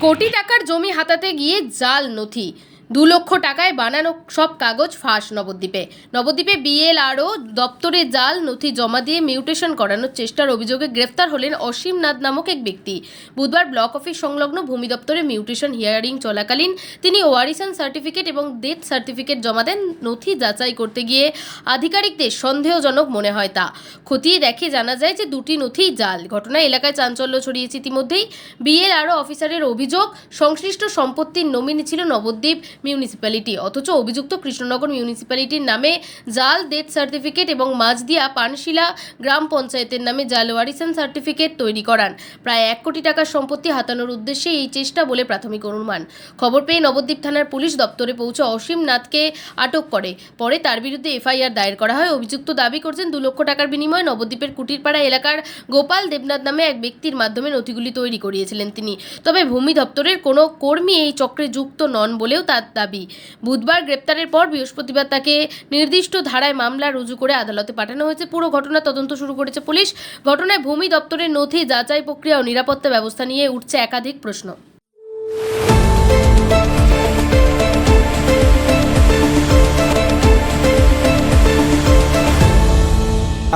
কোটি টাকার জমি হাতাতে গিয়ে জাল নথি, 2 লক্ষ টাকায় বানানো সব কাগজ ফাঁস। নবদ্বীপে বিএলআরও দপ্তরে জাল নথি জমা দিয়ে মিউটেশন করানোর চেষ্টার অভিযোগে গ্রেফতার হলেন অসীম নাথ নামক এক ব্যক্তি। বুধবার ব্লক অফিস সংলগ্ন ভূমি দপ্তরে মিউটেশন হিয়ারিং চলাকালীন তিনি ওয়ারিশন সার্টিফিকেট এবং ডেথ সার্টিফিকেট জমা দেন। নথি যাচাই করতে গিয়ে আধিকারিকদের সন্দেহজনক মনে হয় তা খতিয়ে দেখে জানা যায় যে দুটি নথিই জাল। ঘটনায় এলাকায় চাঞ্চল্য ছড়িয়েছে। ইতিমধ্যেই বিএলআরও অফিসারের অভিযোগ, সংশ্লিষ্ট সম্পত্তির নমিনি ছিল নবদ্বীপ মিউনিসিপ্যালিটি, অথচ অভিযুক্ত কৃষ্ণনগর মিউনিসিপ্যালিটির নামে জাল ডেথ সার্টিফিকেট এবং মাঝদিয়া পানশিলা গ্রাম পঞ্চায়েতের নামে জাল ওয়ারিশন সার্টিফিকেট তৈরি করান। প্রায় 1 কোটি টাকার সম্পত্তি হাতানোর উদ্দেশ্যে এই চেষ্টা বলে প্রাথমিক অনুমান। খবর পেয়ে নবদ্বীপ থানার পুলিশ দপ্তরে পৌঁছে অসীম নাথকে আটক করে। পরে তার বিরুদ্ধে এফআইআর দায়ের করা হয়। অভিযুক্ত দাবি করছেন 2 লক্ষ টাকার বিনিময়ে নবদ্বীপের কুটিরপাড়া এলাকার গোপাল দেবনাথ নামে এক ব্যক্তির মাধ্যমে নথিগুলি তৈরি করিয়েছিলেন তিনি। তবে ভূমি দপ্তরের কোনো কর্মী এই চক্রে যুক্ত নন বলেও তার দাবি। বুধবার গ্রেপ্তারের পর বৃহস্পতিবার তাকে নির্দিষ্ট ধারায় মামলা রুজু করে আদালতে পাঠানো হয়েছে। পুরো ঘটনা তদন্ত শুরু করেছে পুলিশ। ঘটনায় ভূমি দপ্তরের নথি যাচাই প্রক্রিয়া ও নিরাপত্তা ব্যবস্থা নিয়ে উঠছে একাধিক প্রশ্ন।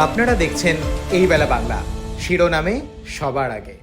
আপনারা দেখছেন এই বেলা বাংলা, শিরোনামে সবার আগে।